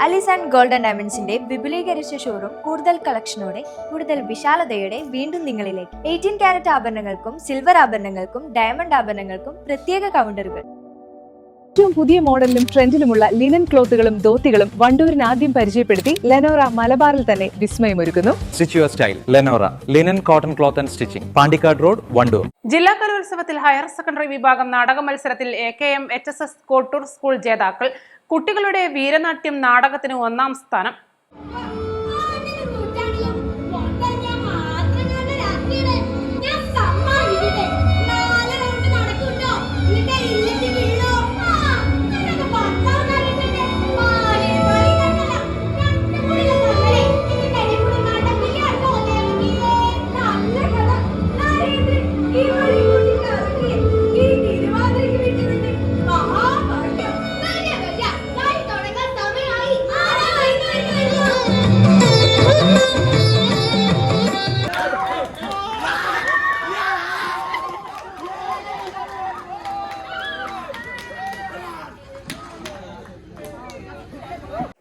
Alice and golden ഡയമണ്ട്സിന്റെ വിപുലീകരിച്ച showroom കൂടുതൽ കളക്ഷനോടെ കൂടുതൽ വിശാലതയോടെ വീണ്ടും നിങ്ങളിലേക്ക് 18 കാരറ്റ് ആഭരണങ്ങൾക്കും സിൽവർ ആഭരണങ്ങൾക്കും ഡയമണ്ട് ആഭരണങ്ങൾക്കും പ്രത്യേക കൗണ്ടറുകൾ. ഏറ്റവും പുതിയ മോഡലിലും ട്രെൻഡിലുമുള്ള ലിനൻ ക്ലോത്തുകളും ധോത്തികളും വണ്ടൂരിന് ആദ്യം പരിചയപ്പെടുത്തി ലെനോറ മലബാറിൽ തന്നെ വിസ്മയമൊരുക്കുന്നു. Stitch your style Lenora linen cotton cloth and stitching, Pandikkad road, Wandoor. ജില്ലാ കലോത്സവത്തിൽ ഹയർ സെക്കൻഡറി വിഭാഗം നാടക മത്സരത്തിൽ AKM HSS കോട്ടൂർ സ്കൂൾ ജേതാക്കൾ. കുട്ടികളുടെ വീരനാട്യം നാടകത്തിന് 1ാം സ്ഥാനം.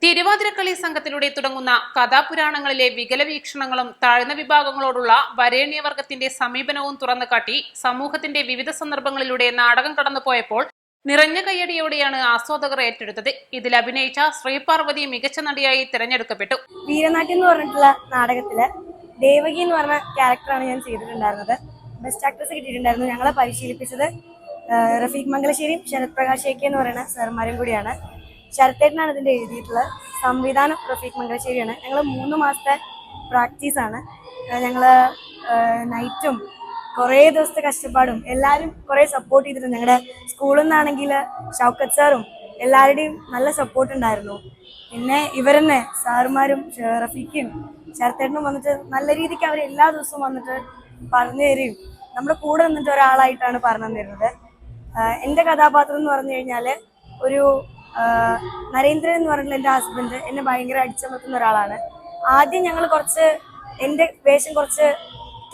തിരുവാതിരക്കളി സംഘത്തിലൂടെ തുടങ്ങുന്ന കഥാപുരാണങ്ങളിലെ വികലവീക്ഷണങ്ങളും താഴ്ന്ന വിഭാഗങ്ങളോടുള്ള വരേണ്യവർഗത്തിന്റെ സമീപനവും തുറന്നുകാട്ടി സമൂഹത്തിന്റെ വിവിധ സന്ദർഭങ്ങളിലൂടെ നാടകം കടന്നുപോയപ്പോൾ നിറഞ്ഞ കയ്യടിയോടെയാണ് ആസ്വാദകർ ഏറ്റെടുത്തത്. ഇതിൽ അഭിനയിച്ച ശ്രീപാർവതി മികച്ച നടിയായി തിരഞ്ഞെടുക്കപ്പെട്ടു. വീരനാട്യം എന്ന് പറഞ്ഞിട്ടുള്ള നാടകത്തില് ദേവകി എന്ന് പറഞ്ഞ ക്യാരക്ടറാണ് ഞാൻ ചെയ്തിട്ടുണ്ടായിരുന്നത്. ബെസ്റ്റ് ആക്ട്രസ് കിട്ടിയിട്ടുണ്ടായിരുന്നു. ഞങ്ങളെ പരിശീലിപ്പിച്ചത് റഫീഖ് മംഗലശ്ശേരിയും ശരത് പ്രകാശ് AK എന്ന് പറയുന്ന സാർമാരും കൂടിയാണ്. ശരത്തേട്ടനാണ് ഇതിൻ്റെ എഴുതിയിട്ടുള്ളത്. സംവിധാനം റഫീഖ് മംഗലശ്ശേരിയാണ്. ഞങ്ങൾ 3 മാസത്തെ പ്രാക്ടീസാണ്. ഞങ്ങൾ നൈറ്റും കുറേ ദിവസത്തെ കഷ്ടപ്പാടും എല്ലാവരും കുറേ സപ്പോർട്ട് ചെയ്തിട്ടുണ്ട്. ഞങ്ങളുടെ സ്കൂളിൽ നിന്നാണെങ്കിൽ ഷൗക്കത്ത് സാറും എല്ലാവരുടെയും നല്ല സപ്പോർട്ട് ഉണ്ടായിരുന്നു. പിന്നെ ഇവരെന്നെ സാറുമാരും റഫീഖും ശരത്തേട്ടനും വന്നിട്ട് നല്ല രീതിക്ക് അവർ എല്ലാ ദിവസവും വന്നിട്ട് പറഞ്ഞു തരികയും നമ്മുടെ കൂടെ നിന്നിട്ട് ഒരാളായിട്ടാണ് പറഞ്ഞു തന്നിരുന്നത്. എൻ്റെ കഥാപാത്രം എന്ന് പറഞ്ഞു കഴിഞ്ഞാൽ ഒരു നരേന്ദ്രൻ എന്ന് പറഞ്ഞിട്ടുള്ള എൻ്റെ ഹസ്ബൻഡ് എന്നെ ഭയങ്കര അടിച്ചമർത്തുന്ന ഒരാളാണ്. ആദ്യം ഞങ്ങൾ എൻ്റെ വേഷം കുറച്ച്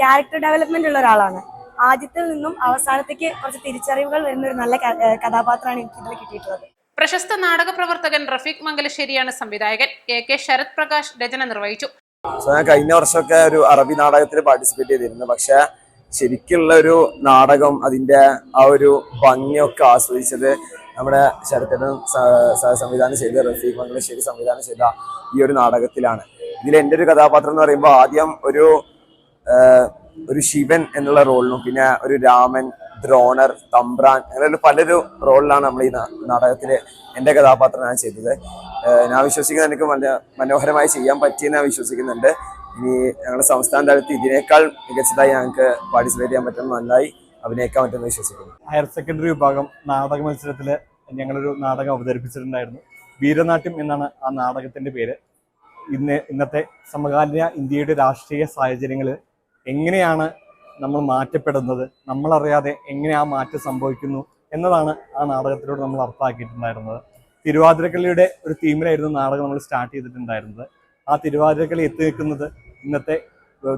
ക്യാരക്ടർ ഡെവലപ്മെന്റ് ഉള്ള ഒരാളാണ്. ആദ്യത്തിൽ നിന്നും അവസാനത്തേക്ക് കുറച്ച് തിരിച്ചറിവുകൾ വരുന്ന ഒരു നല്ല കഥാപാത്രമാണ് എനിക്ക് ഇതിൽ കിട്ടിയിട്ടുള്ളത്. പ്രശസ്ത നാടക പ്രവർത്തകൻ റഫീഖ് മംഗലശ്ശേരിയാണ് സംവിധായകൻ. AK ശരത് പ്രകാശ് രചന നിർവഹിച്ചു. ഞാൻ കഴിഞ്ഞ വർഷമൊക്കെ ഒരു അറബി നാടകത്തിൽ പാർട്ടിസിപ്പേറ്റ് ചെയ്തിരുന്നു. പക്ഷെ ശരിക്കുള്ള ഒരു നാടകം, അതിന്റെ ആ ഒരു ഭംഗിയൊക്കെ ആസ്വദിച്ചത് നമ്മുടെ ശരത്തേട്ടൻ സംവിധാനം ചെയ്ത റഫീഖ് മംഗലശ്ശേരി സംവിധാനം ചെയ്ത ഈ ഒരു നാടകത്തിലാണ്. ഇതിൽ എൻ്റെ ഒരു കഥാപാത്രം എന്ന് പറയുമ്പോൾ ആദ്യം ഒരു ശിവൻ എന്നുള്ള റോളിനും പിന്നെ ഒരു രാമൻ, ദ്രോണർ, തമ്പ്രാൻ അങ്ങനെ പലൊരു റോളിലാണ് നമ്മൾ ഈ നാടകത്തിൽ എൻ്റെ കഥാപാത്രം ഞാൻ ചെയ്തത്. ഞാൻ വിശ്വസിക്കുന്നത് എനിക്ക് മനോഹരമായി ചെയ്യാൻ പറ്റിയെന്ന് ഞാൻ വിശ്വസിക്കുന്നുണ്ട്. ഇനി ഞങ്ങളുടെ സംസ്ഥാന തലത്തിൽ ഇതിനേക്കാൾ മികച്ചതായി ഞങ്ങൾക്ക് പാർട്ടിസിപ്പേറ്റ് ചെയ്യാൻ പറ്റും, നന്നായി അഭിനയിക്കാൻ പറ്റുമെന്ന് വിശ്വസിക്കുന്നു. ഹയർ സെക്കൻഡറി വിഭാഗം നാടക മത്സരത്തിൽ ഞങ്ങളൊരു നാടകം അവതരിപ്പിച്ചിട്ടുണ്ടായിരുന്നു. വീരനാട്യം എന്നാണ് ആ നാടകത്തിൻ്റെ പേര്. ഇന്നത്തെ സമകാലീന ഇന്ത്യയുടെ രാഷ്ട്രീയ സാഹചര്യങ്ങൾ എങ്ങനെയാണ് നമ്മൾ മാറ്റപ്പെടുന്നത്, നമ്മളറിയാതെ എങ്ങനെ ആ മാറ്റം സംഭവിക്കുന്നു എന്നതാണ് ആ നാടകത്തിലൂടെ നമ്മൾ അർത്ഥമാക്കിയിട്ടുണ്ടായിരുന്നത്. തിരുവാതിരക്കളിയുടെ ഒരു തീമിലായിരുന്നു നാടകം നമ്മൾ സ്റ്റാർട്ട് ചെയ്തിട്ടുണ്ടായിരുന്നത്. ആ തിരുവാതിരക്കളി എത്തി നിൽക്കുന്നത് ഇന്നത്തെ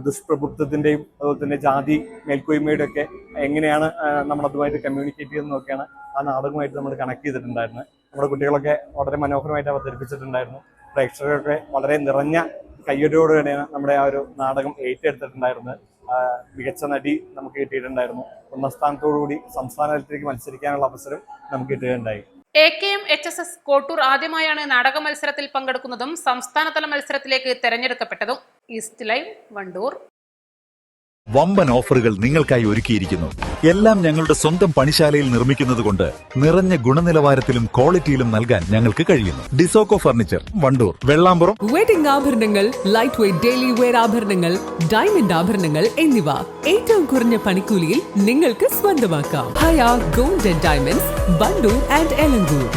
ദുഷ്പ്രഭുത്വത്തിൻ്റെയും അതുപോലെ തന്നെ ജാതി മേൽക്കോയ്മയുടെ ഒക്കെ എങ്ങനെയാണ് നമ്മളതുമായിട്ട് കമ്മ്യൂണിക്കേറ്റ് ചെയ്യുന്നതൊക്കെയാണ് ആ നാടകമായിട്ട് നമ്മൾ കണക്ട് ചെയ്തിട്ടുണ്ടായിരുന്നത്. നമ്മുടെ കുട്ടികളൊക്കെ വളരെ മനോഹരമായിട്ട് അവതരിപ്പിച്ചിട്ടുണ്ടായിരുന്നു. പ്രേക്ഷകരൊക്കെ വളരെ നിറഞ്ഞ കയ്യടിയോടുകൂടിയാണ് നമ്മുടെ ആ ഒരു നാടകം ഏറ്റെടുത്തിട്ടുണ്ടായിരുന്നത്. മികച്ച നടി നമുക്ക് കിട്ടിയിട്ടുണ്ടായിരുന്നു. 1ാം സ്ഥാനത്തോടുകൂടി സംസ്ഥാന തലത്തിലേക്ക് മത്സരിക്കാനുള്ള അവസരം നമുക്ക് കിട്ടുകയുണ്ടായി. AKM HSS കോട്ടൂർ ആദ്യമായാണ് നാടക മത്സരത്തിൽ പങ്കെടുക്കുന്നതും സംസ്ഥാനതല മത്സരത്തിലേക്ക് തെരഞ്ഞെടുക്കപ്പെട്ടതും. East live, Wandoor. വമ്പൻ ഓഫറുകൾ നിങ്ങൾക്കായി ഒരുക്കിയിരിക്കുന്നു. എല്ലാം ഞങ്ങളുടെ സ്വന്തം പണിശാലയിൽ നിർമ്മിക്കുന്നത് കൊണ്ട് നിറഞ്ഞ ഗുണനിലവാരത്തിലും ക്വാളിറ്റിയിലും നൽകാൻ ഞങ്ങൾക്ക് കഴിയുന്നു. ഡിസോക്കോ ഫർണിച്ചർ, വണ്ടൂർ, വെള്ളാമ്പുറം. വെഡിംഗ് ആഭരണങ്ങൾ, ലൈറ്റ് വെയ്റ്റ് ഡെയിലി വെയർ ആഭരണങ്ങൾ, ഡയമണ്ട് ആഭരണങ്ങൾ എന്നിവ ഏറ്റവും കുറഞ്ഞ പണിക്കൂലിയിൽ നിങ്ങൾക്ക് സ്വന്തമാക്കാം. Haya gold and diamonds, Wandoor and Elankur.